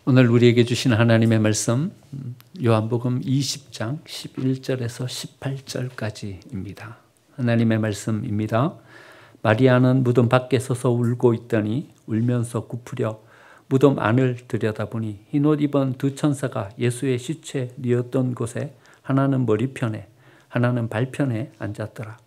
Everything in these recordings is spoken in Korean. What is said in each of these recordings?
오늘 우리에게 주신 하나님의 말씀 요한복음 20장 11절에서 18절까지입니다. 하나님의 말씀입니다. 마리아는 무덤 밖에 서서 울고 있더니 울면서 굽으려 무덤 안을 들여다보니 흰옷 입은 두 천사가 예수의 시체 뉘었던 곳에 하나는 머리편에 하나는 발편에 앉았더라.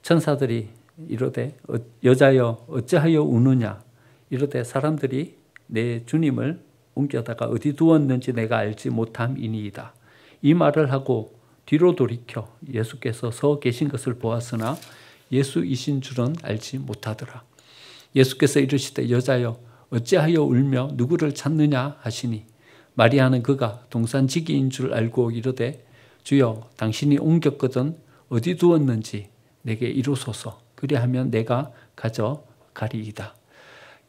천사들이 이르되 여자여 어찌하여 우느냐 이르되 사람들이 내 주님을 옮겨다가 어디 두었는지 내가 알지 못함이니이다. 이 말을 하고 뒤로 돌이켜 예수께서 서 계신 것을 보았으나 예수이신 줄은 알지 못하더라. 예수께서 이르시되 여자여 어찌하여 울며 누구를 찾느냐 하시니 마리아는 그가 동산지기인 줄 알고 이르되 주여 당신이 옮겼거든 어디 두었는지 내게 이루소서. 그리하면 내가 가져가리이다.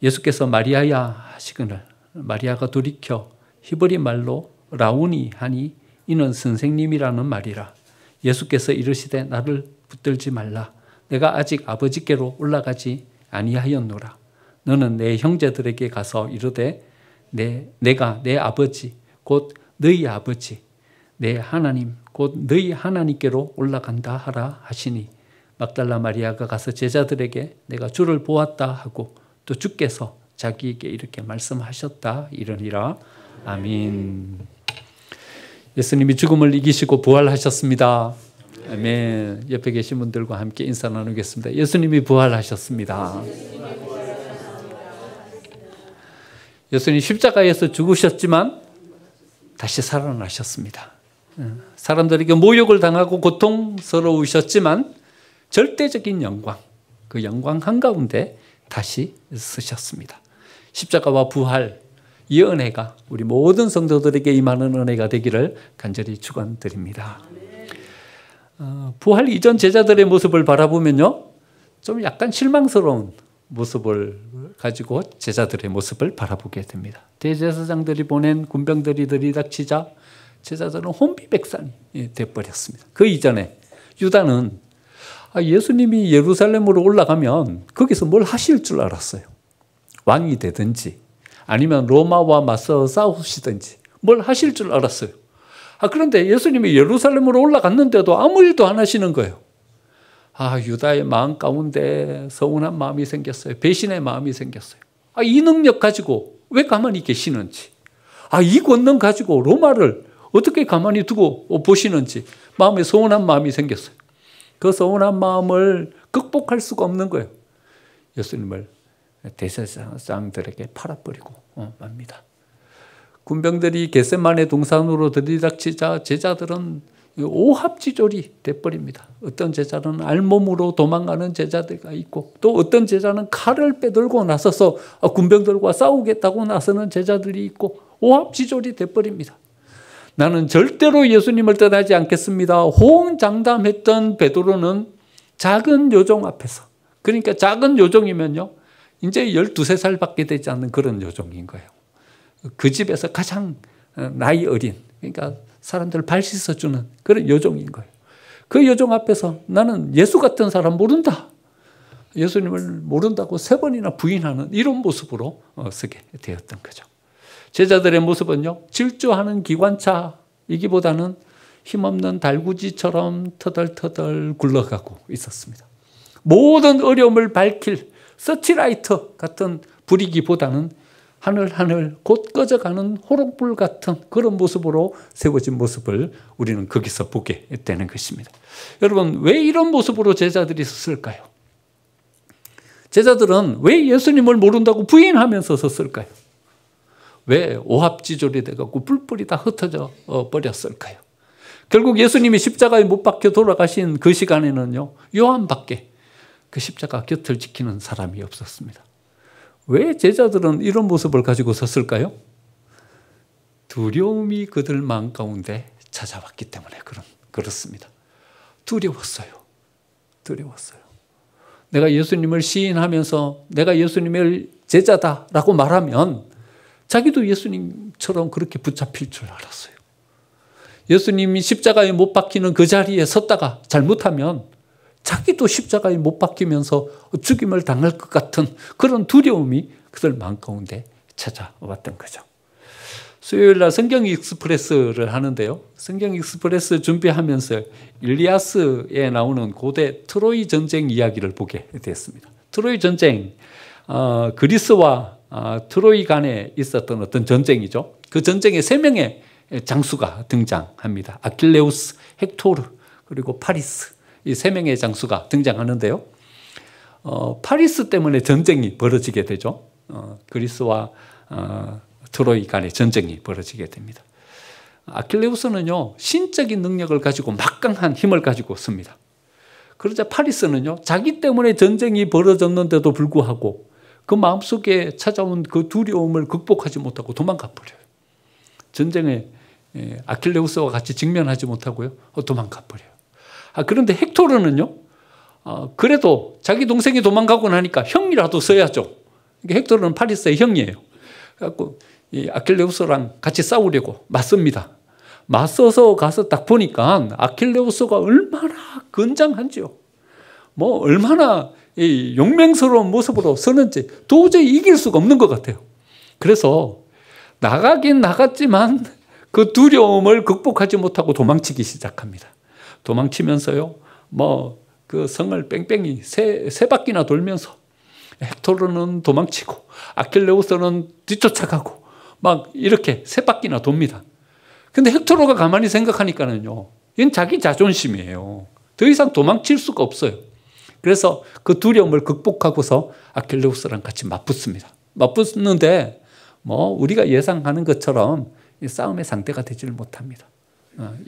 예수께서 마리아야 하시거늘 마리아가 돌이켜 히브리 말로 라우니 하니 이는 선생님이라는 말이라. 예수께서 이르시되 나를 붙들지 말라. 내가 아직 아버지께로 올라가지 아니하였노라. 너는 내 형제들에게 가서 이르되 내가 내 아버지 곧 너희 아버지 내 하나님 곧 너희 하나님께로 올라간다 하라 하시니 막달라 마리아가 가서 제자들에게 내가 주를 보았다 하고 또 주께서 자기에게 이렇게 말씀하셨다 이러니라. 아멘. 예수님이 죽음을 이기시고 부활하셨습니다. 아멘. 옆에 계신 분들과 함께 인사 나누겠습니다. 예수님이 부활하셨습니다. 예수님 십자가에서 죽으셨지만 다시 살아나셨습니다. 사람들에게 모욕을 당하고 고통스러우셨지만 절대적인 영광, 그 영광 한가운데 다시 쓰셨습니다. 십자가와 부활, 이 은혜가 우리 모든 성도들에게 임하는 은혜가 되기를 간절히 축원드립니다. 부활 이전 제자들의 모습을 바라보면요, 좀 약간 실망스러운 모습을 가지고 제자들의 모습을 바라보게 됩니다. 대제사장들이 보낸 군병들이 들이닥치자 제자들은 혼비백산이 되어버렸습니다. 그 이전에 유다는 예수님이 예루살렘으로 올라가면 거기서 뭘 하실 줄 알았어요. 왕이 되든지 아니면 로마와 맞서 싸우시든지 뭘 하실 줄 알았어요. 그런데 예수님이 예루살렘으로 올라갔는데도 아무 일도 안 하시는 거예요. 유다의 마음 가운데 서운한 마음이 생겼어요. 배신의 마음이 생겼어요. 이 능력 가지고 왜 가만히 계시는지, 이 권능 가지고 로마를 어떻게 가만히 두고 보시는지 마음에 서운한 마음이 생겼어요. 그 서운한 마음을 극복할 수가 없는 거예요. 예수님을 대제사장들에게 팔아버리고 맙니다. 군병들이 겟세마네 동산으로 들이닥치자 제자들은 오합지졸이 돼버립니다. 어떤 제자는 알몸으로 도망가는 제자들가 있고 또 어떤 제자는 칼을 빼들고 나서서 군병들과 싸우겠다고 나서는 제자들이 있고 오합지졸이 돼버립니다. 나는 절대로 예수님을 떠나지 않겠습니다. 호언장담했던 베드로는 작은 요종 앞에서, 그러니까 작은 요종이면요 이제 12~13살밖에 되지 않는 그런 요종인 거예요. 그 집에서 가장 나이 어린, 그러니까 사람들을 발 씻어주는 그런 요종인 거예요. 그 요종 앞에서 나는 예수 같은 사람 모른다, 예수님을 모른다고 3번이나 부인하는 이런 모습으로 서게 되었던 거죠. 제자들의 모습은요, 질주하는 기관차이기보다는 힘없는 달구지처럼 터덜터덜 굴러가고 있었습니다. 모든 어려움을 밝힐 서치라이터 같은 불이기보다는 하늘하늘 곧 꺼져가는 호롱불 같은 그런 모습으로 세워진 모습을 우리는 거기서 보게 되는 것입니다. 여러분, 왜 이런 모습으로 제자들이 섰을까요? 제자들은 왜 예수님을 모른다고 부인하면서 섰을까요? 왜 오합지졸이 돼갖고 뿔뿔이 다 흩어져 버렸을까요? 결국 예수님이 십자가에 못 박혀 돌아가신 그 시간에는요, 요한밖에 그 십자가 곁을 지키는 사람이 없었습니다. 왜 제자들은 이런 모습을 가지고 섰을까요? 두려움이 그들 마음 가운데 찾아왔기 때문에 그렇습니다. 두려웠어요. 내가 예수님을 시인하면서 내가 예수님의 제자다라고 말하면 자기도 예수님처럼 그렇게 붙잡힐 줄 알았어요. 예수님이 십자가에 못 박히는 그 자리에 섰다가 잘못하면 자기도 십자가에 못 박히면서 죽임을 당할 것 같은 그런 두려움이 그들 마음 가운데 찾아왔던 거죠. 수요일 날 성경 익스프레스를 하는데요. 성경 익스프레스 준비하면서 일리아스에 나오는 고대 트로이 전쟁 이야기를 보게 됐습니다. 트로이 전쟁, 그리스와 트로이 간에 있었던 어떤 전쟁이죠. 그 전쟁에 3명의 장수가 등장합니다. 아킬레우스, 헥토르, 그리고 파리스. 이 3명의 장수가 등장하는데요. 파리스 때문에 전쟁이 벌어지게 되죠. 그리스와 트로이 간의 전쟁이 벌어지게 됩니다. 아킬레우스는요, 신적인 능력을 가지고 막강한 힘을 가지고 씁니다. 그러자 파리스는요, 자기 때문에 전쟁이 벌어졌는데도 불구하고 그 마음속에 찾아온 그 두려움을 극복하지 못하고 도망가 버려요. 전쟁에 아킬레우스와 같이 직면하지 못하고요, 도망가 버려요. 그런데 헥토르는요, 그래도 자기 동생이 도망가고 나니까 형이라도 써야죠. 헥토르는 파리스의 형이에요. 그래갖고 이 아킬레우스랑 같이 싸우려고 맞섭니다. 맞서서 가서 딱 보니까 아킬레우스가 얼마나 건장한지요. 뭐 얼마나 이 용맹스러운 모습으로 서는지 도저히 이길 수가 없는 것 같아요. 그래서 나가긴 나갔지만 그 두려움을 극복하지 못하고 도망치기 시작합니다. 도망치면서요, 뭐 그 성을 뺑뺑이 세 바퀴나 돌면서 헥토르는 도망치고 아킬레우스는 뒤쫓아가고 막 이렇게 3바퀴나 돕니다. 근데 헥토르가 가만히 생각하니까는요, 이건 자기 자존심이에요. 더 이상 도망칠 수가 없어요. 그래서 그 두려움을 극복하고서 아킬레우스랑 같이 맞붙습니다. 맞붙는데 뭐 우리가 예상하는 것처럼 이 싸움의 상대가 되지를 못합니다.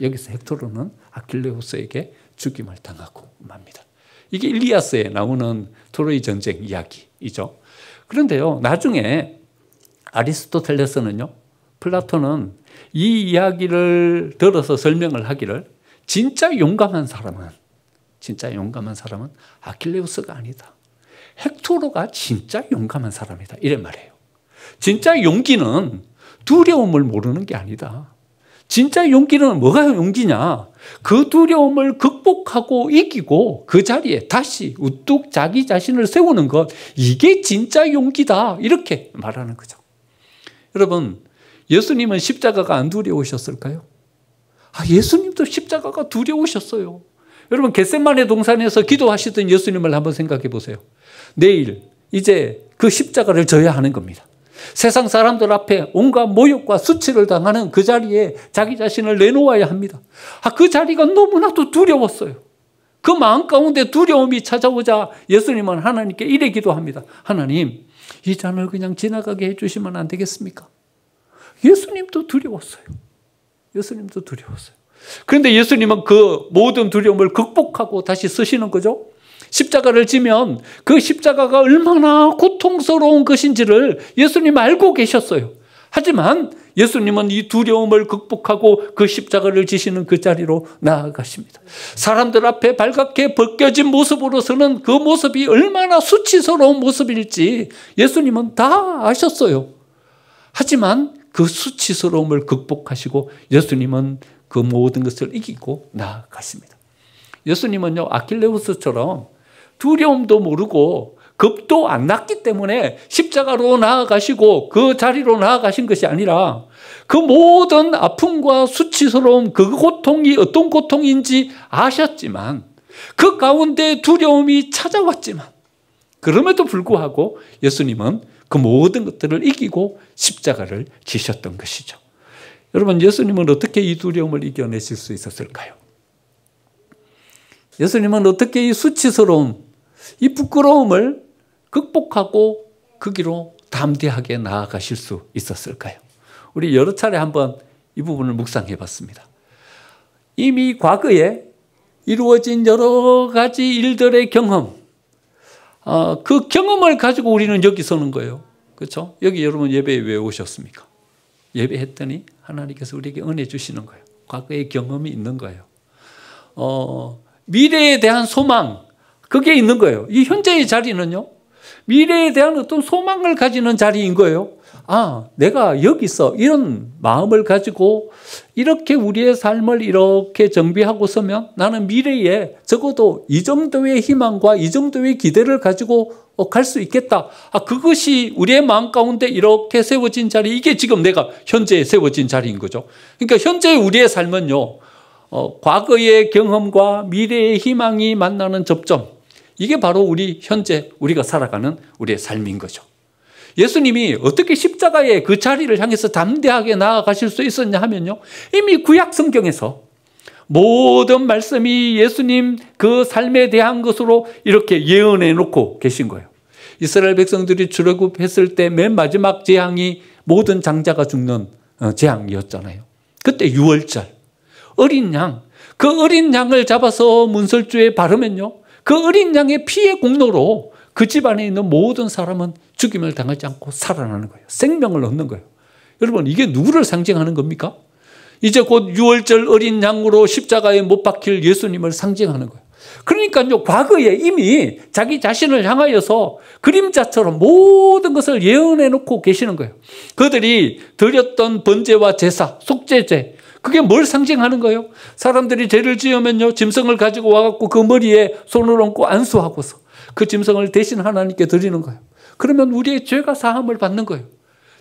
여기서 헥토르는 아킬레우스에게 죽임을 당하고 맙니다. 이게 일리아스에 나오는 트로이 전쟁 이야기이죠. 그런데요, 나중에 아리스토텔레스는요, 플라톤은 이 이야기를 들어서 설명을 하기를 진짜 용감한 사람은 아킬레우스가 아니다. 헥토르가 진짜 용감한 사람이다. 이래 말해요. 진짜 용기는 두려움을 모르는 게 아니다. 진짜 용기는 뭐가 용기냐? 그 두려움을 극복하고 이기고 그 자리에 다시 우뚝 자기 자신을 세우는 것, 이게 진짜 용기다. 이렇게 말하는 거죠. 여러분, 예수님은 십자가가 안 두려우셨을까요? 예수님도 십자가가 두려우셨어요. 여러분, 겟세마네 동산에서 기도하시던 예수님을 한번 생각해 보세요. 내일 이제 그 십자가를 져야 하는 겁니다. 세상 사람들 앞에 온갖 모욕과 수치를 당하는 그 자리에 자기 자신을 내놓아야 합니다. 그 자리가 너무나도 두려웠어요. 그 마음 가운데 두려움이 찾아오자 예수님은 하나님께 이래 기도합니다. 하나님, 이 잔을 그냥 지나가게 해주시면 안 되겠습니까? 예수님도 두려웠어요. 예수님도 두려웠어요. 그런데 예수님은 그 모든 두려움을 극복하고 다시 서시는 거죠. 십자가를 지면 그 십자가가 얼마나 고통스러운 것인지를 예수님 알고 계셨어요. 하지만 예수님은 이 두려움을 극복하고 그 십자가를 지시는 그 자리로 나아가십니다. 사람들 앞에 발갛게 벗겨진 모습으로서는 그 모습이 얼마나 수치스러운 모습일지 예수님은 다 아셨어요. 하지만 그 수치스러움을 극복하시고 예수님은 그 모든 것을 이기고 나아가십니다. 예수님은요, 아킬레우스처럼 두려움도 모르고 겁도 안 났기 때문에 십자가로 나아가시고 그 자리로 나아가신 것이 아니라 그 모든 아픔과 수치스러움, 그 고통이 어떤 고통인지 아셨지만 그 가운데 두려움이 찾아왔지만 그럼에도 불구하고 예수님은 그 모든 것들을 이기고 십자가를 지셨던 것이죠. 여러분, 예수님은 어떻게 이 두려움을 이겨내실 수 있었을까요? 예수님은 어떻게 이 수치스러움, 이 부끄러움을 극복하고 그 길로 담대하게 나아가실 수 있었을까요? 우리 여러 차례 한번 이 부분을 묵상해 봤습니다. 이미 과거에 이루어진 여러 가지 일들의 경험, 그 경험을 가지고 우리는 여기 서는 거예요. 그렇죠? 여기 여러분 예배에 왜 오셨습니까? 예배했더니 하나님께서 우리에게 은혜 주시는 거예요. 과거의 경험이 있는 거예요. 미래에 대한 소망, 그게 있는 거예요. 이 현재의 자리는요, 미래에 대한 어떤 소망을 가지는 자리인 거예요. 아, 내가 여기서 이런 마음을 가지고 이렇게 우리의 삶을 이렇게 정비하고 서면 나는 미래에 적어도 이 정도의 희망과 이 정도의 기대를 가지고 갈 수 있겠다. 아, 그것이 우리의 마음 가운데 이렇게 세워진 자리, 이게 지금 내가 현재에 세워진 자리인 거죠. 그러니까 현재 우리의 삶은요, 과거의 경험과 미래의 희망이 만나는 접점, 이게 바로 우리 현재 우리가 살아가는 우리의 삶인 거죠. 예수님이 어떻게 십자가의 그 자리를 향해서 담대하게 나아가실 수 있었냐 하면요, 이미 구약 성경에서 모든 말씀이 예수님 그 삶에 대한 것으로 이렇게 예언해 놓고 계신 거예요. 이스라엘 백성들이 출애굽했을 때 맨 마지막 재앙이 모든 장자가 죽는 재앙이었잖아요. 그때 유월절 어린 양, 그 어린 양을 잡아서 문설주에 바르면요, 그 어린 양의 피의 공로로 그 집안에 있는 모든 사람은 죽임을 당하지 않고 살아나는 거예요. 생명을 얻는 거예요. 여러분, 이게 누구를 상징하는 겁니까? 이제 곧 유월절 어린 양으로 십자가에 못 박힐 예수님을 상징하는 거예요. 그러니까요, 과거에 이미 자기 자신을 향하여서 그림자처럼 모든 것을 예언해 놓고 계시는 거예요. 그들이 드렸던 번제와 제사, 속죄제, 그게 뭘 상징하는 거예요? 사람들이 죄를 지으면요, 짐승을 가지고 와갖고 그 머리에 손을 얹고 안수하고서 그 짐승을 대신 하나님께 드리는 거예요. 그러면 우리의 죄가 사함을 받는 거예요.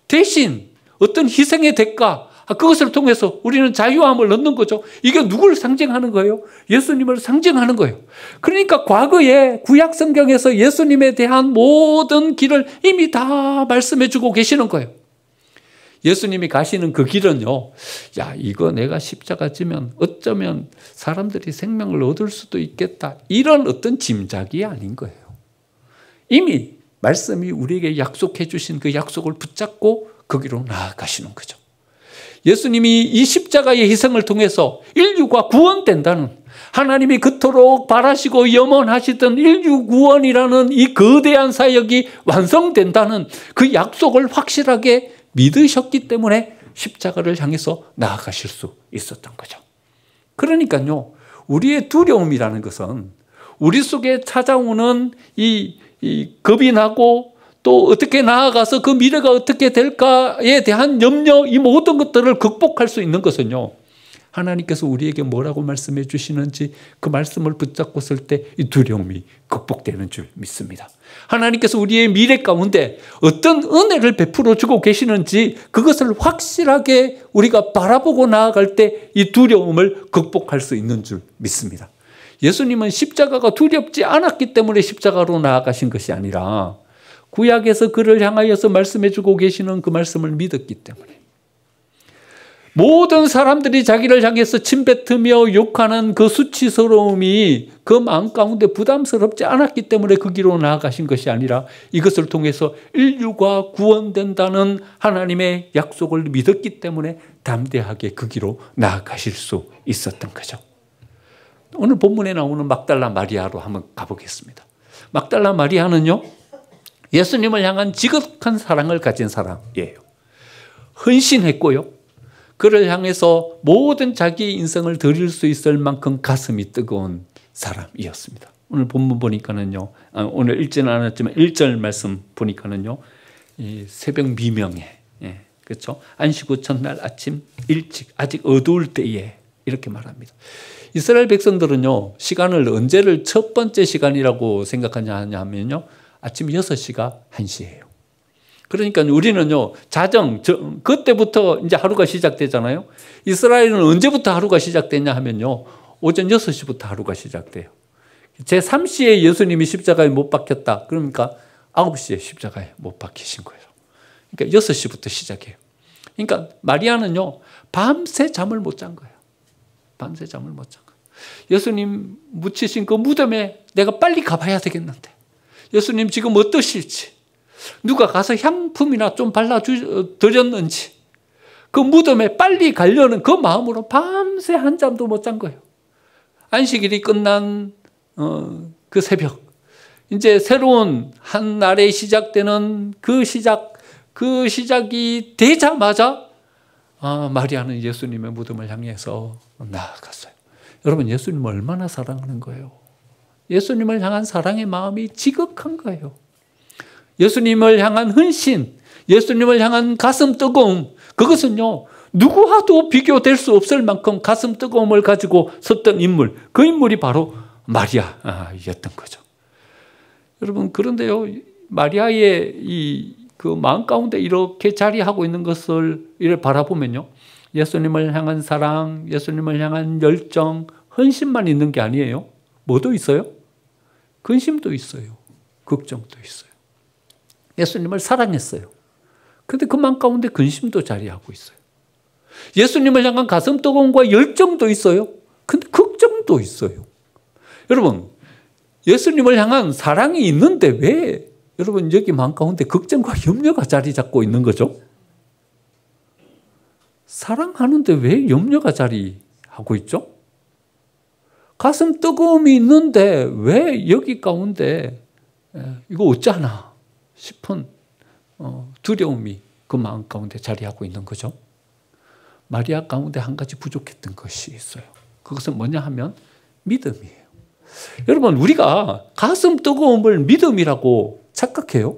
대신 어떤 희생의 대가, 그것을 통해서 우리는 자유함을 얻는 거죠. 이게 누구를 상징하는 거예요? 예수님을 상징하는 거예요. 그러니까 과거에 구약 성경에서 예수님에 대한 모든 길을 이미 다 말씀해 주고 계시는 거예요. 예수님이 가시는 그 길은요, 야, 이거 내가 십자가 지면 어쩌면 사람들이 생명을 얻을 수도 있겠다, 이런 어떤 짐작이 아닌 거예요. 이미 말씀이 우리에게 약속해 주신 그 약속을 붙잡고 거기로 나아가시는 거죠. 예수님이 이 십자가의 희생을 통해서 인류가 구원된다는, 하나님이 그토록 바라시고 염원하시던 인류 구원이라는 이 거대한 사역이 완성된다는 그 약속을 확실하게 믿으셨기 때문에 십자가를 향해서 나아가실 수 있었던 거죠. 그러니까요, 우리의 두려움이라는 것은 우리 속에 찾아오는 이 겁이 나고 또 어떻게 나아가서 그 미래가 어떻게 될까에 대한 염려, 이 모든 것들을 극복할 수 있는 것은요, 하나님께서 우리에게 뭐라고 말씀해 주시는지 그 말씀을 붙잡고 쓸 때 이 두려움이 극복되는 줄 믿습니다. 하나님께서 우리의 미래 가운데 어떤 은혜를 베풀어 주고 계시는지 그것을 확실하게 우리가 바라보고 나아갈 때 이 두려움을 극복할 수 있는 줄 믿습니다. 예수님은 십자가가 두렵지 않았기 때문에 십자가로 나아가신 것이 아니라 구약에서 그를 향하여서 말씀해 주고 계시는 그 말씀을 믿었기 때문에, 모든 사람들이 자기를 향해서 침뱉으며 욕하는 그 수치스러움이 그 마음 가운데 부담스럽지 않았기 때문에 그 길로 나아가신 것이 아니라 이것을 통해서 인류가 구원된다는 하나님의 약속을 믿었기 때문에 담대하게 그 길로 나아가실 수 있었던 거죠. 오늘 본문에 나오는 막달라 마리아로 한번 가보겠습니다. 막달라 마리아는요, 예수님을 향한 지극한 사랑을 가진 사람이에요. 헌신했고요, 그를 향해서 모든 자기의 인생을 드릴 수 있을 만큼 가슴이 뜨거운 사람이었습니다. 오늘 본문 보니까는요, 오늘 읽지는 않았지만 1절 말씀 보니까는요, 이 새벽 미명에, 그렇죠? 안식 후 첫날 아침 일찍 아직 어두울 때에 이렇게 말합니다. 이스라엘 백성들은요, 시간을 언제를 첫 번째 시간이라고 생각하냐 하면요, 아침 6시가 1시예요. 그러니까 우리는요, 그때부터 이제 하루가 시작되잖아요. 이스라엘은 언제부터 하루가 시작되냐 하면요, 오전 6시부터 하루가 시작돼요. 제3시에 예수님이 십자가에 못 박혔다. 그러니까 9시에 십자가에 못 박히신 거예요. 그러니까 6시부터 시작해요. 그러니까 마리아는요, 밤새 잠을 못 잔 거예요. 밤새 잠을 못 잔 거예요. 예수님 묻히신 그 무덤에 내가 빨리 가봐야 되겠는데, 예수님 지금 어떠실지, 누가 가서 향품이나 좀 발라드렸는지, 그 무덤에 빨리 가려는 그 마음으로 밤새 한잠도 못 잔 거예요. 안식일이 끝난 그 새벽, 이제 새로운 한 날에 시작되는 그 시작이 되자마자 마리아는 예수님의 무덤을 향해서 나아갔어요. 여러분, 예수님을 얼마나 사랑하는 거예요? 예수님을 향한 사랑의 마음이 지극한 거예요. 예수님을 향한 헌신, 예수님을 향한 가슴 뜨거움, 그것은요, 누구와도 비교될 수 없을 만큼 가슴 뜨거움을 가지고 섰던 인물, 그 인물이 바로 마리아였던 거죠. 여러분, 그런데요, 마리아의 그 마음 가운데 이렇게 자리하고 있는 것을 이를 바라보면요, 예수님을 향한 사랑, 예수님을 향한 열정, 헌신만 있는 게 아니에요. 뭐도 있어요? 근심도 있어요. 걱정도 있어요. 예수님을 사랑했어요. 그런데 그 마음 가운데 근심도 자리하고 있어요. 예수님을 향한 가슴 뜨거움과 열정도 있어요. 근데 걱정도 있어요. 여러분, 예수님을 향한 사랑이 있는데 왜 여러분 여기 마음 가운데 걱정과 염려가 자리 잡고 있는 거죠? 사랑하는데 왜 염려가 자리하고 있죠? 가슴 뜨거움이 있는데 왜 여기 가운데 이거 어쩌나 싶은 두려움이 그 마음 가운데 자리하고 있는 거죠. 마리아 가운데 한 가지 부족했던 것이 있어요. 그것은 뭐냐 하면 믿음이에요. 여러분, 우리가 가슴 뜨거움을 믿음이라고 착각해요.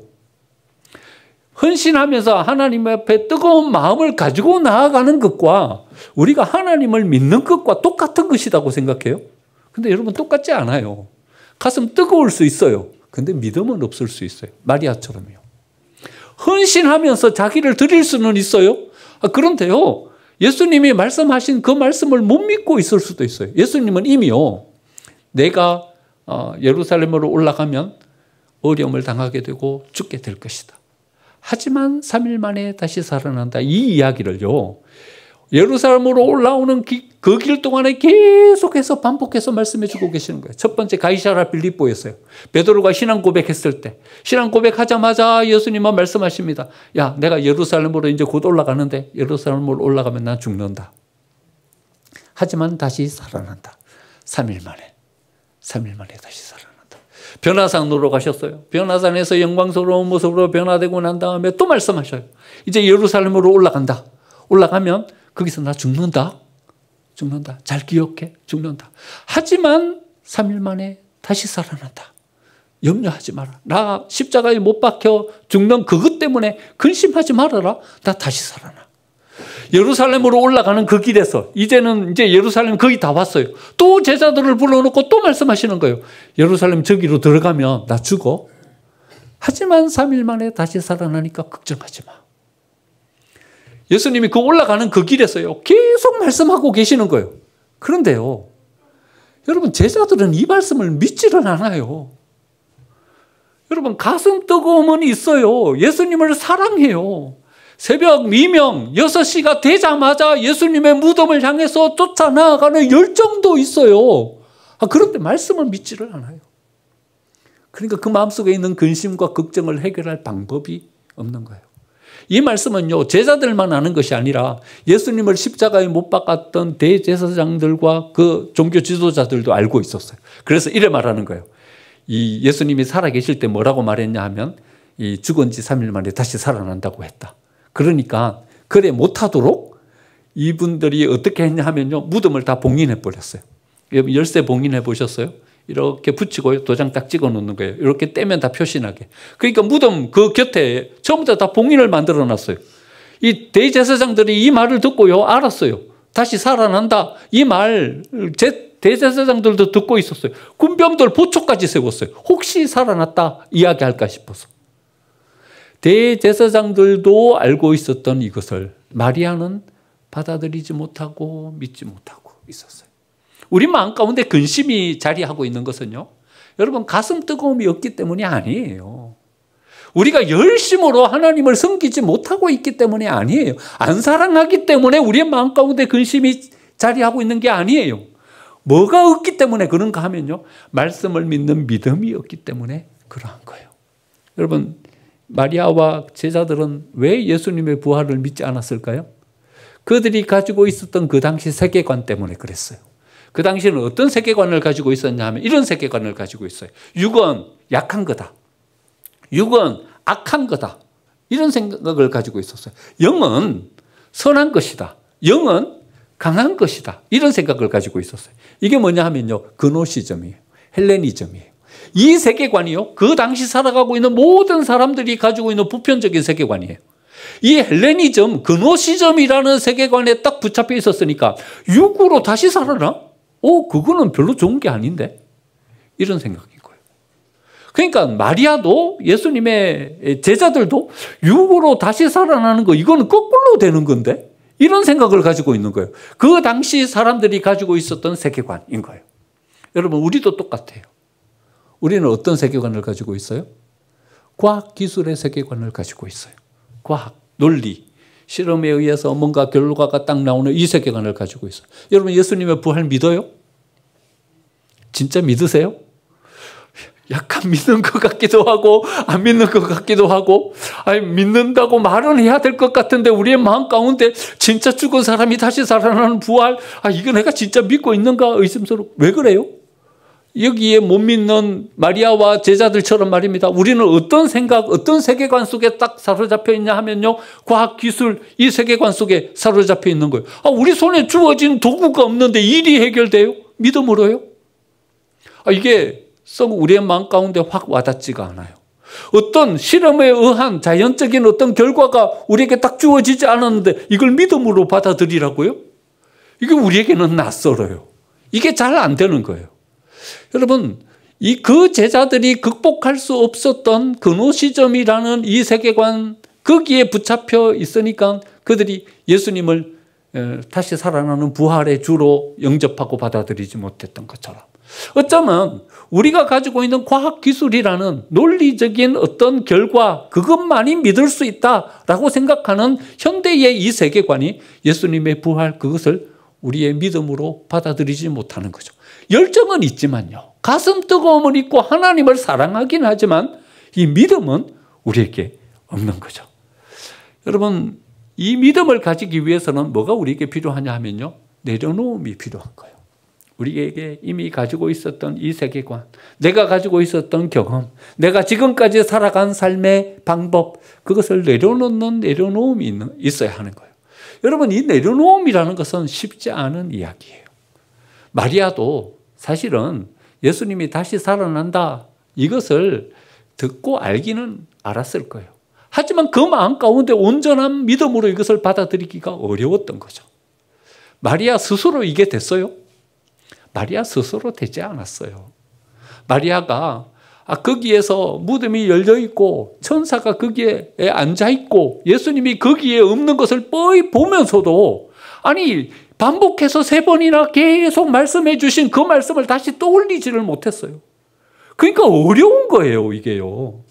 헌신하면서 하나님 앞에 뜨거운 마음을 가지고 나아가는 것과 우리가 하나님을 믿는 것과 똑같은 것이라고 생각해요. 근데 여러분, 똑같지 않아요. 가슴 뜨거울 수 있어요. 근데 믿음은 없을 수 있어요. 마리아처럼요. 헌신하면서 자기를 드릴 수는 있어요. 그런데요, 예수님이 말씀하신 그 말씀을 못 믿고 있을 수도 있어요. 예수님은 이미요, 내가 예루살렘으로 올라가면 어려움을 당하게 되고 죽게 될 것이다. 하지만 3일 만에 다시 살아난다. 이 이야기를요, 예루살렘으로 올라오는 그 길 동안에 계속해서 반복해서 말씀해 주고 계시는 거예요. 첫 번째 가이사랴 빌립보였어요. 베드로가 신앙 고백했을 때, 신앙 고백하자마자 예수님은 말씀하십니다. 야, 내가 예루살렘으로 이제 곧 올라가는데 예루살렘으로 올라가면 난 죽는다. 하지만 다시 살아난다. 3일 만에 다시 살아난다. 변화산으로 가셨어요. 변화산에서 영광스러운 모습으로 변화되고 난 다음에 또 말씀하셔요. 이제 예루살렘으로 올라간다. 올라가면 거기서 나 죽는다. 잘 기억해. 죽는다. 하지만 3일 만에 다시 살아난다. 염려하지 마라. 나 십자가에 못 박혀 죽는 그것 때문에 근심하지 말아라. 나 다시 살아나. 예루살렘으로 올라가는 그 길에서 이제는 이제 예루살렘 거의 다 왔어요. 또 제자들을 불러놓고 또 말씀하시는 거예요. 예루살렘 저기로 들어가면 나 죽어. 하지만 3일 만에 다시 살아나니까 걱정하지 마. 예수님이 그 올라가는 그 길에서요, 계속 말씀하고 계시는 거예요. 그런데요, 여러분, 제자들은 이 말씀을 믿지를 않아요. 여러분, 가슴 뜨거움은 있어요. 예수님을 사랑해요. 새벽 미명 6시가 되자마자 예수님의 무덤을 향해서 쫓아나가는 열정도 있어요. 그런데 말씀을 믿지를 않아요. 그러니까 그 마음속에 있는 근심과 걱정을 해결할 방법이 없는 거예요. 이 말씀은요, 제자들만 아는 것이 아니라 예수님을 십자가에 못 박았던 대제사장들과 그 종교 지도자들도 알고 있었어요. 그래서 이래 말하는 거예요. 이 예수님이 살아계실 때 뭐라고 말했냐 하면 이 죽은 지 3일 만에 다시 살아난다고 했다. 그러니까 그래 못하도록 이분들이 어떻게 했냐 하면요, 무덤을 다 봉인해 버렸어요. 여러분, 열쇠 봉인해 보셨어요? 이렇게 붙이고 도장 딱 찍어 놓는 거예요. 이렇게 떼면 다 표시나게. 그러니까 무덤 그 곁에 처음부터 다 봉인을 만들어 놨어요. 이 대제사장들이 이 말을 듣고요, 알았어요. 다시 살아난다. 이 말 대제사장들도 듣고 있었어요. 군병들 보초까지 세웠어요. 혹시 살아났다 이야기할까 싶어서. 대제사장들도 알고 있었던 이것을 마리아는 받아들이지 못하고 믿지 못하고 있었어요. 우리 마음 가운데 근심이 자리하고 있는 것은요, 여러분, 가슴 뜨거움이 없기 때문이 아니에요. 우리가 열심으로 하나님을 섬기지 못하고 있기 때문이 아니에요. 안 사랑하기 때문에 우리의 마음 가운데 근심이 자리하고 있는 게 아니에요. 뭐가 없기 때문에 그런가 하면요, 말씀을 믿는 믿음이 없기 때문에 그러한 거예요. 여러분, 마리아와 제자들은 왜 예수님의 부활을 믿지 않았을까요? 그들이 가지고 있었던 그 당시 세계관 때문에 그랬어요. 그 당시에는 어떤 세계관을 가지고 있었냐 하면 이런 세계관을 가지고 있어요. 육은 약한 거다. 육은 악한 거다. 이런 생각을 가지고 있었어요. 영은 선한 것이다. 영은 강한 것이다. 이런 생각을 가지고 있었어요. 이게 뭐냐 하면요, 그노시즘이에요. 헬레니즘이에요. 이 세계관이요, 그 당시 살아가고 있는 모든 사람들이 가지고 있는 보편적인 세계관이에요. 이 헬레니즘, 그노시즘이라는 세계관에 딱 붙잡혀 있었으니까 육으로 다시 살아나? 그거는 별로 좋은 게 아닌데? 이런 생각인 거예요. 그러니까 마리아도 예수님의 제자들도 육으로 다시 살아나는 거, 이거는 거꾸로 되는 건데? 이런 생각을 가지고 있는 거예요. 그 당시 사람들이 가지고 있었던 세계관인 거예요. 여러분, 우리도 똑같아요. 우리는 어떤 세계관을 가지고 있어요? 과학 기술의 세계관을 가지고 있어요. 과학, 논리, 실험에 의해서 뭔가 결과가 딱 나오는 이 세계관을 가지고 있어요. 여러분, 예수님의 부활 믿어요? 진짜 믿으세요? 약간 믿는 것 같기도 하고 안 믿는 것 같기도 하고, 아니, 믿는다고 말은 해야 될 것 같은데 우리의 마음 가운데 진짜 죽은 사람이 다시 살아나는 부활, 이거 내가 진짜 믿고 있는가 의심스럽고. 왜 그래요? 여기에 못 믿는 마리아와 제자들처럼 말입니다. 우리는 어떤 생각, 어떤 세계관 속에 딱 사로잡혀 있냐 하면요, 과학, 기술, 이 세계관 속에 사로잡혀 있는 거예요. 우리 손에 주어진 도구가 없는데 일이 해결돼요? 믿음으로요? 이게 썩 우리의 마음 가운데 확 와닿지가 않아요. 어떤 실험에 의한 자연적인 어떤 결과가 우리에게 딱 주어지지 않았는데 이걸 믿음으로 받아들이라고요? 이게 우리에게는 낯설어요. 이게 잘 안 되는 거예요. 여러분, 그 제자들이 극복할 수 없었던 그노시즘이라는 이 세계관, 거기에 붙잡혀 있으니까 그들이 예수님을 다시 살아나는 부활의 주로 영접하고 받아들이지 못했던 것처럼, 어쩌면 우리가 가지고 있는 과학기술이라는 논리적인 어떤 결과, 그것만이 믿을 수 있다라고 생각하는 현대의 이 세계관이 예수님의 부활, 그것을 우리의 믿음으로 받아들이지 못하는 거죠. 열정은 있지만요, 가슴 뜨거움을 있고 하나님을 사랑하긴 하지만 이 믿음은 우리에게 없는 거죠. 여러분, 이 믿음을 가지기 위해서는 뭐가 우리에게 필요하냐 하면요, 내려놓음이 필요한 거예요. 우리에게 이미 가지고 있었던 이 세계관, 내가 가지고 있었던 경험, 내가 지금까지 살아간 삶의 방법, 그것을 내려놓는 내려놓음이 있어야 하는 거예요. 여러분, 이 내려놓음이라는 것은 쉽지 않은 이야기예요. 마리아도 사실은 예수님이 다시 살아난다, 이것을 듣고 알기는 알았을 거예요. 하지만 그 마음 가운데 온전한 믿음으로 이것을 받아들이기가 어려웠던 거죠. 마리아 스스로 이게 됐어요? 마리아 스스로 되지 않았어요. 마리아가 거기에서 무덤이 열려있고 천사가 거기에 앉아있고 예수님이 거기에 없는 것을 뻔히 보면서도, 아니, 반복해서 3번이나 계속 말씀해 주신 그 말씀을 다시 떠올리지를 못했어요. 그러니까 어려운 거예요, 이게요.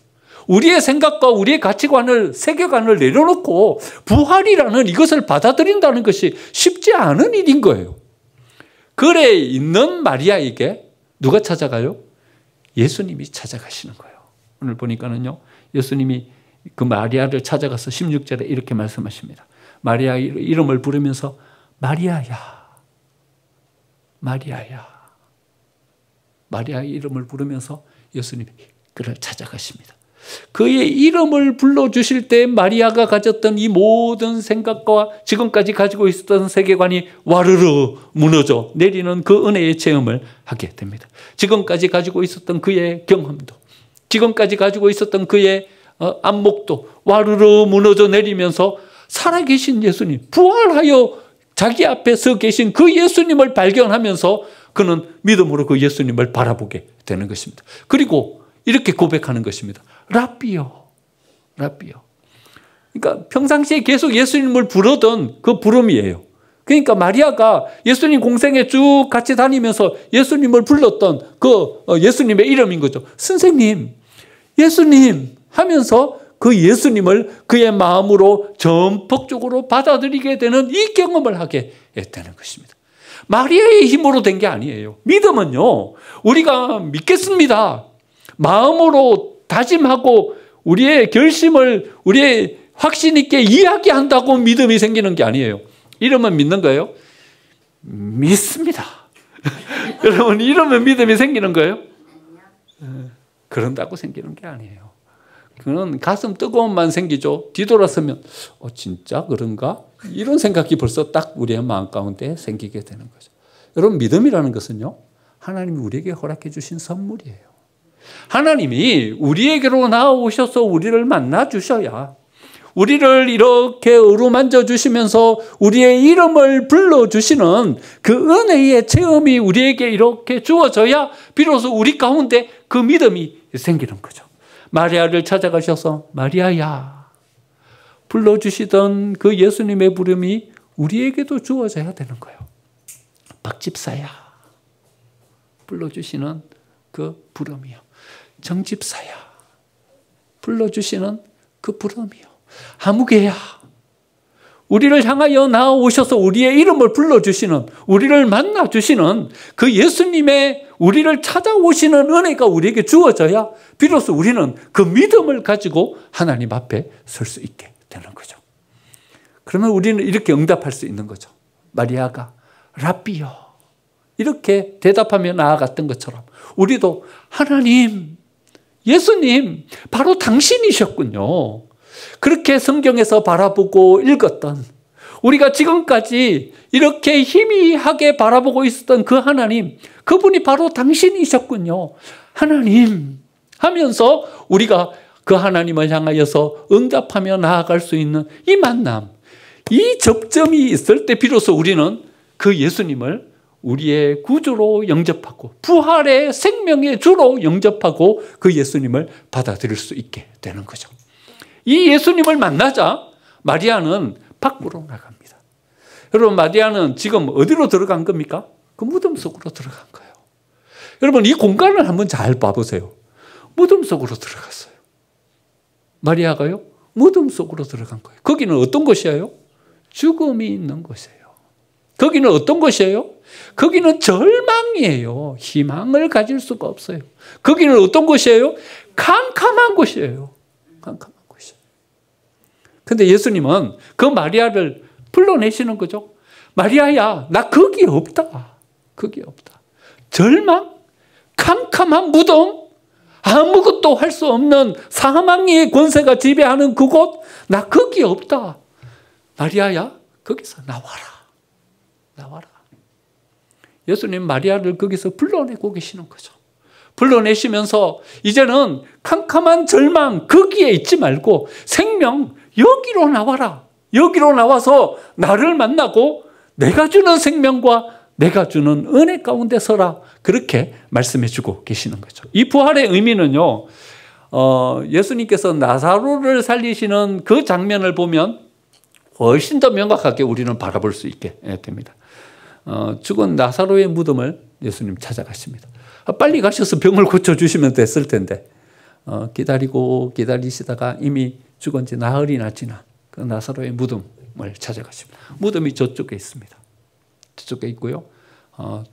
우리의 생각과 우리의 가치관을, 세계관을 내려놓고 부활이라는 이것을 받아들인다는 것이 쉽지 않은 일인 거예요. 글에 있는 마리아에게 누가 찾아가요? 예수님이 찾아가시는 거예요. 오늘 보니까는요, 예수님이 그 마리아를 찾아가서 16절에 이렇게 말씀하십니다. 마리아 이름을 부르면서 마리아야, 마리아야. 마리아 이름을 부르면서 예수님이 그를 찾아가십니다. 그의 이름을 불러주실 때 마리아가 가졌던 이 모든 생각과 지금까지 가지고 있었던 세계관이 와르르 무너져 내리는 그 은혜의 체험을 하게 됩니다. 지금까지 가지고 있었던 그의 경험도, 지금까지 가지고 있었던 그의 안목도 와르르 무너져 내리면서 살아계신 예수님, 부활하여 자기 앞에 서 계신 그 예수님을 발견하면서 그는 믿음으로 그 예수님을 바라보게 되는 것입니다. 그리고 이렇게 고백하는 것입니다. 라비요, 라비요. 그러니까 평상시에 계속 예수님을 부르던 그 부름이에요. 그러니까 마리아가 예수님 공생에 쭉 같이 다니면서 예수님을 불렀던 그 예수님의 이름인 거죠. 선생님, 예수님 하면서 그 예수님을 그의 마음으로 전폭적으로 받아들이게 되는 이 경험을 하게 되는 것입니다. 마리아의 힘으로 된 게 아니에요. 믿음은요, 우리가 믿겠습니다, 마음으로 다짐하고 우리의 결심을 우리의 확신 있게 이야기한다고 믿음이 생기는 게 아니에요. 이러면 믿는 거예요? 믿습니다. 여러분, 이러면 믿음이 생기는 거예요? 그런다고 생기는 게 아니에요. 그건 가슴 뜨거움만 생기죠. 뒤돌아서면 진짜 그런가? 이런 생각이 벌써 딱 우리의 마음 가운데 생기게 되는 거죠. 여러분, 믿음이라는 것은요, 하나님이 우리에게 허락해 주신 선물이에요. 하나님이 우리에게로 나오셔서 우리를 만나 주셔야, 우리를 이렇게 어루만져 주시면서 우리의 이름을 불러주시는 그 은혜의 체험이 우리에게 이렇게 주어져야 비로소 우리 가운데 그 믿음이 생기는 거죠. 마리아를 찾아가셔서 마리아야 불러주시던 그 예수님의 부름이 우리에게도 주어져야 되는 거예요. 박집사야 불러주시는 그 부름이요. 정집사야 불러주시는 그 부름이요. 하무개야 우리를 향하여 나오셔서 우리의 이름을 불러주시는, 우리를 만나주시는 그 예수님의 우리를 찾아오시는 은혜가 우리에게 주어져야 비로소 우리는 그 믿음을 가지고 하나님 앞에 설 수 있게 되는 거죠. 그러면 우리는 이렇게 응답할 수 있는 거죠. 마리아가 랍비요 이렇게 대답하며 나아갔던 것처럼 우리도 하나님, 예수님 바로 당신이셨군요. 그렇게 성경에서 바라보고 읽었던, 우리가 지금까지 이렇게 희미하게 바라보고 있었던 그 하나님, 그분이 바로 당신이셨군요. 하나님 하면서 우리가 그 하나님을 향하여서 응답하며 나아갈 수 있는 이 만남, 이 접점이 있을 때 비로소 우리는 그 예수님을 우리의 구주로 영접하고 부활의 생명의 주로 영접하고 그 예수님을 받아들일 수 있게 되는 거죠. 이 예수님을 만나자 마리아는 밖으로 나갑니다. 여러분, 마리아는 지금 어디로 들어간 겁니까? 그 무덤 속으로 들어간 거예요. 여러분, 이 공간을 한번 잘 봐보세요. 무덤 속으로 들어갔어요. 마리아가요? 무덤 속으로 들어간 거예요. 거기는 어떤 곳이에요? 죽음이 있는 곳이에요. 거기는 어떤 곳이에요? 거기는 절망이에요. 희망을 가질 수가 없어요. 거기는 어떤 곳이에요? 캄캄한 곳이에요. 캄캄한 곳이에요. 근데 예수님은 그 마리아를 불러내시는 거죠. 마리아야, 나 거기 없다. 거기 없다. 절망, 캄캄한 무덤, 아무것도 할 수 없는 사망의 권세가 지배하는 그곳, 나 거기 없다. 마리아야, 거기서 나와라. 나와라. 예수님 마리아를 거기서 불러내고 계시는 거죠. 불러내시면서 이제는 캄캄한 절망 거기에 있지 말고 생명 여기로 나와라. 여기로 나와서 나를 만나고 내가 주는 생명과 내가 주는 은혜 가운데 서라. 그렇게 말씀해 주고 계시는 거죠. 이 부활의 의미는요, 예수님께서 나사로를 살리시는 그 장면을 보면 훨씬 더 명확하게 우리는 바라볼 수 있게 됩니다. 죽은 나사로의 무덤을 예수님 찾아가십니다. 빨리 가셔서 병을 고쳐주시면 됐을 텐데 기다리고 기다리시다가 이미 죽은 지 나흘이나 지난 그 나사로의 무덤을 찾아가십니다. 무덤이 저쪽에 있습니다. 저쪽에 있고요.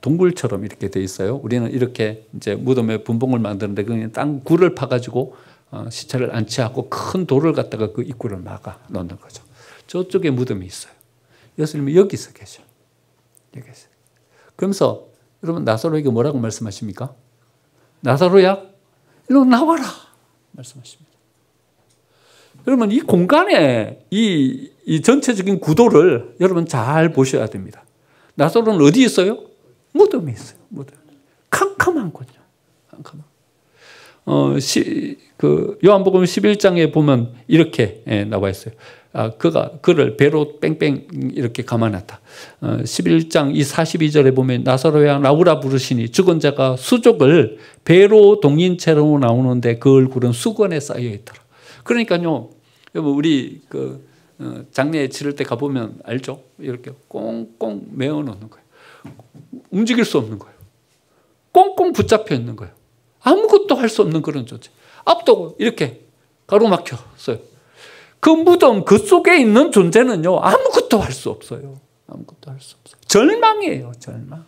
동굴처럼 이렇게 돼 있어요. 우리는 이렇게 이제 무덤에 분봉을 만드는데 그냥 땅 굴을 파가지고 시체를 안치하고 큰 돌을 갖다가 그 입구를 막아 놓는 거죠. 저쪽에 무덤이 있어요. 예수님이 여기서 계셔. 여기서. 그러면서 여러분 나사로에게 뭐라고 말씀하십니까? 나사로야, 일로 나와라 말씀하십니다. 여러분 이 공간의 이 전체적인 구도를 여러분 잘 보셔야 됩니다. 나사로는 어디 있어요? 무덤에 있어요. 무덤. 캄캄한 곳이요. 캄캄한. 요한복음 11장에 보면 이렇게 나와 있어요. 그가 그를 배로 뺑뺑 이렇게 감아놨다. 11장 이 42절에 보면 나사로야 나오라 부르시니 죽은 자가 수족을 배로 동인 채로 나오는데 그 얼굴은 수건에 쌓여 있더라. 그러니까요, 여러분 우리 그 장례 치를 때 가보면 알죠? 이렇게 꽁꽁 메어 놓는 거예요. 움직일 수 없는 거예요. 꽁꽁 붙잡혀 있는 거예요. 아무것도 할 수 없는 그런 존재. 앞도 이렇게 가로막혔어요. 그 무덤 그 속에 있는 존재는요 아무것도 할 수 없어요. 아무것도 할 수 없어요. 절망이에요. 절망.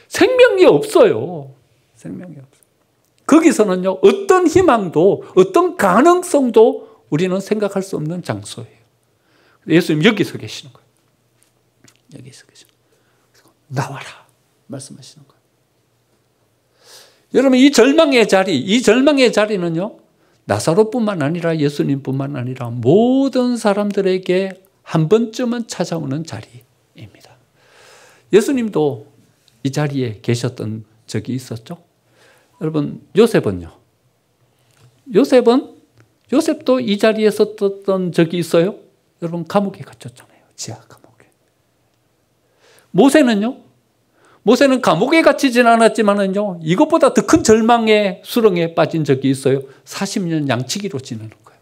생명이 없어요. 생명이 없어요. 거기서는요 어떤 희망도 어떤 가능성도 우리는 생각할 수 없는 장소예요. 예수님 여기서 계시는 거예요. 여기서 계시는 거예요. 나와라 말씀하시는 거예요. 여러분 이 절망의 자리는요 나사로뿐만 아니라 예수님뿐만 아니라 모든 사람들에게 한 번쯤은 찾아오는 자리입니다. 예수님도 이 자리에 계셨던 적이 있었죠. 여러분, 요셉도 이 자리에 섰던 적이 있어요. 여러분, 감옥에 갇혔잖아요. 지하 감옥에. 모세는 감옥에 갇히진 않았지만은요, 이것보다 더 큰 절망의 수렁에 빠진 적이 있어요. 40년 양치기로 지내는 거예요.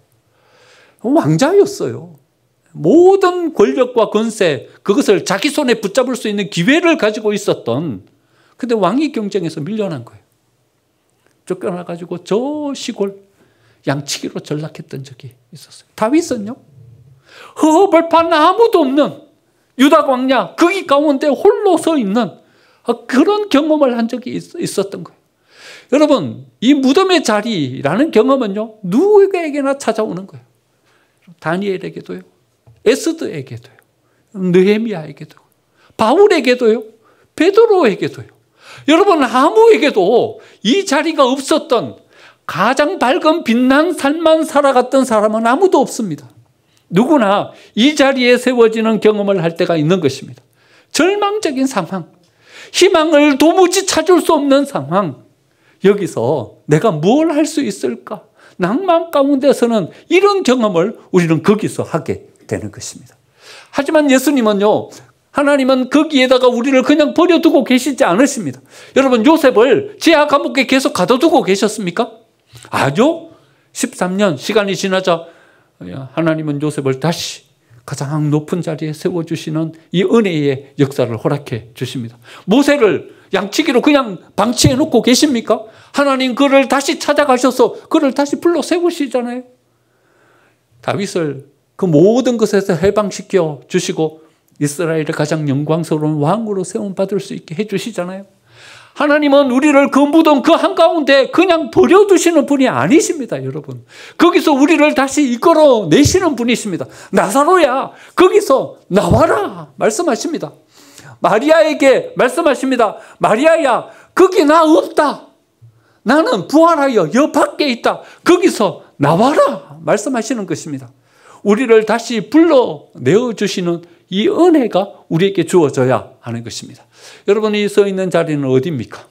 왕자였어요. 모든 권력과 권세, 그것을 자기 손에 붙잡을 수 있는 기회를 가지고 있었던, 근데 왕위 경쟁에서 밀려난 거예요. 쫓겨나가지고 저 시골 양치기로 전락했던 적이 있었어요. 다윗은요, 허벌판 아무도 없는 유다 광야, 거기 가운데 홀로 서 있는 그런 경험을 한 적이 있었던 거예요. 여러분, 이 무덤의 자리라는 경험은요, 누구에게나 찾아오는 거예요. 다니엘에게도요, 에스더에게도요, 느헤미야에게도, 바울에게도요, 베드로에게도요. 여러분, 아무에게도 이 자리가 없었던, 가장 밝은 빛난 삶만 살아갔던 사람은 아무도 없습니다. 누구나 이 자리에 세워지는 경험을 할 때가 있는 것입니다. 절망적인 상황, 희망을 도무지 찾을 수 없는 상황, 여기서 내가 뭘 할 수 있을까? 낭만 가운데서는 이런 경험을 우리는 거기서 하게 되는 것입니다. 하지만 예수님은요, 하나님은 거기에다가 우리를 그냥 버려두고 계시지 않으십니다. 여러분, 요셉을 지하 감옥에 계속 가둬두고 계셨습니까? 아니요. 13년 시간이 지나자 하나님은 요셉을 다시 가장 높은 자리에 세워주시는 이 은혜의 역사를 허락해 주십니다. 모세를 양치기로 그냥 방치해 놓고 계십니까? 하나님 그를 다시 찾아가셔서 그를 다시 불러 세우시잖아요. 다윗을 그 모든 것에서 해방시켜 주시고 이스라엘의 가장 영광스러운 왕으로 세움받을 수 있게 해주시잖아요. 하나님은 우리를 그 무덤 그 한가운데 그냥 버려두시는 분이 아니십니다, 여러분. 거기서 우리를 다시 이끌어 내시는 분이십니다. 나사로야, 거기서 나와라 말씀하십니다. 마리아에게 말씀하십니다. 마리아야, 거기 나 없다. 나는 부활하여 여 밖에 있다. 거기서 나와라 말씀하시는 것입니다. 우리를 다시 불러내어주시는 이 은혜가 우리에게 주어져야 하는 것입니다. 여러분이 서 있는 자리는 어디입니까?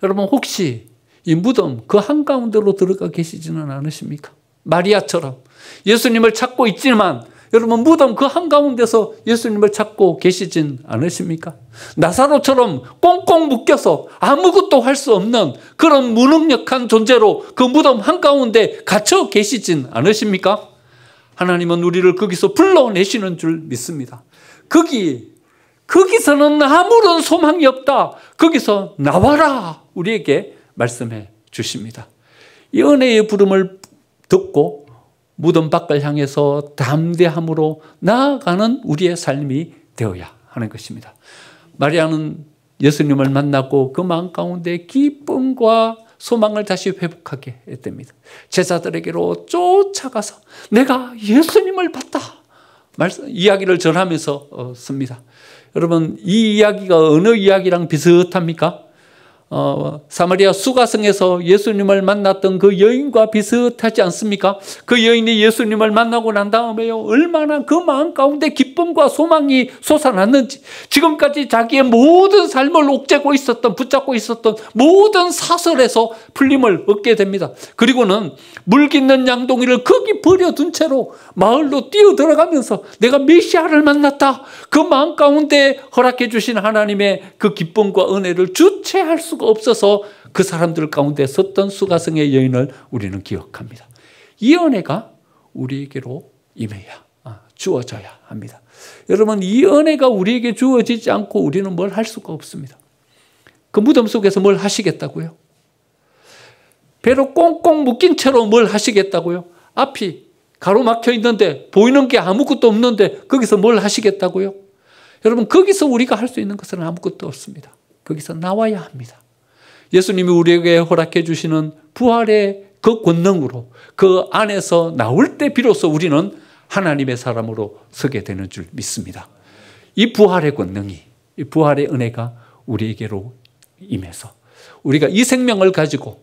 여러분, 혹시 이 무덤 그 한가운데로 들어가 계시지는 않으십니까? 마리아처럼 예수님을 찾고 있지만 여러분, 무덤 그 한가운데서 예수님을 찾고 계시진 않으십니까? 나사로처럼 꽁꽁 묶여서 아무것도 할 수 없는 그런 무능력한 존재로 그 무덤 한가운데 갇혀 계시진 않으십니까? 하나님은 우리를 거기서 불러내시는 줄 믿습니다. 거기서는 아무런 소망이 없다. 거기서 나와라 우리에게 말씀해 주십니다. 이 은혜의 부름을 듣고 무덤 밖을 향해서 담대함으로 나아가는 우리의 삶이 되어야 하는 것입니다. 마리아는 예수님을 만나고 그 마음 가운데 기쁨과 소망을 다시 회복하게 됩니다. 제자들에게로 쫓아가서 내가 예수님을 봤다 이야기를 전하면서 씁니다. 여러분, 이 이야기가 어느 이야기랑 비슷합니까? 사마리아 수가성에서 예수님을 만났던 그 여인과 비슷하지 않습니까? 그 여인이 예수님을 만나고 난 다음에요, 얼마나 그 마음 가운데 기쁨과 소망이 솟아났는지, 지금까지 자기의 모든 삶을 옥죄고 있었던, 붙잡고 있었던 모든 사슬에서 풀림을 얻게 됩니다. 그리고는 물 깃는 양동이를 거기 버려둔 채로 마을로 뛰어들어가면서 내가 메시아를 만났다, 그 마음 가운데 허락해 주신 하나님의 그 기쁨과 은혜를 주체할 수가 없어서 그 사람들 가운데 섰던 수가성의 여인을 우리는 기억합니다. 이 은혜가 우리에게로 임해야 주어져야 합니다. 여러분, 이 은혜가 우리에게 주어지지 않고 우리는 뭘 할 수가 없습니다. 그 무덤 속에서 뭘 하시겠다고요? 배로 꽁꽁 묶인 채로 뭘 하시겠다고요? 앞이 가로막혀 있는데 보이는 게 아무것도 없는데 거기서 뭘 하시겠다고요? 여러분, 거기서 우리가 할 수 있는 것은 아무것도 없습니다. 거기서 나와야 합니다. 예수님이 우리에게 허락해 주시는 부활의 그 권능으로 그 안에서 나올 때 비로소 우리는 하나님의 사람으로 서게 되는 줄 믿습니다. 이 부활의 권능이, 이 부활의 은혜가 우리에게로 임해서 우리가 이 생명을 가지고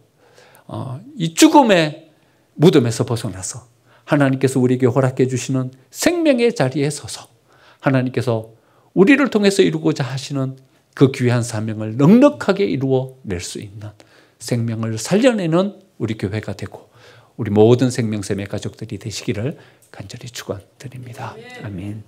이 죽음의 무덤에서 벗어나서 하나님께서 우리에게 허락해 주시는 생명의 자리에 서서 하나님께서 우리를 통해서 이루고자 하시는 그 귀한 사명을 넉넉하게 이루어낼 수 있는 생명을 살려내는 우리 교회가 되고 우리 모든 생명샘의 가족들이 되시기를 간절히 축원드립니다. 아멘.